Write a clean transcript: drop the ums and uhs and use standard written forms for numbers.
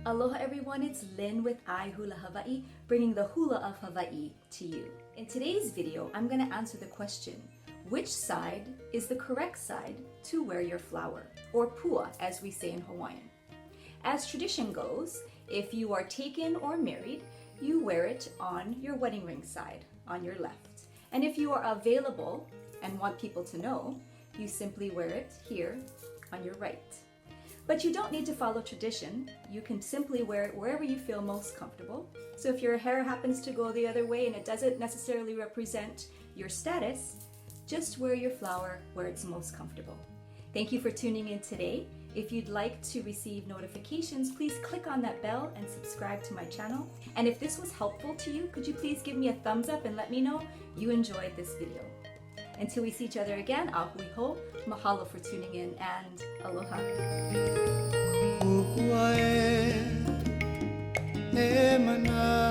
Aloha everyone, it's Lynn with iHulahawaii, bringing the hula of Hawaii to you. In today's video, I'm going to answer the question, which side is the correct side to wear your flower, or pua as we say in Hawaiian. As tradition goes, if you are taken or married, you wear it on your wedding ring side, on your left. And if you are available and want people to know, you simply wear it here on your right. But you don't need to follow tradition. You can simply wear it wherever you feel most comfortable. So if your hair happens to go the other way and it doesn't necessarily represent your status, just wear your flower where it's most comfortable. Thank you for tuning in today. If you'd like to receive notifications, please click on that bell and subscribe to my channel. And if this was helpful to you, could you please give me a thumbs up and let me know you enjoyed this video. Until we see each other again, ahui ho, mahalo for tuning in, and aloha. Kukua e, e mana.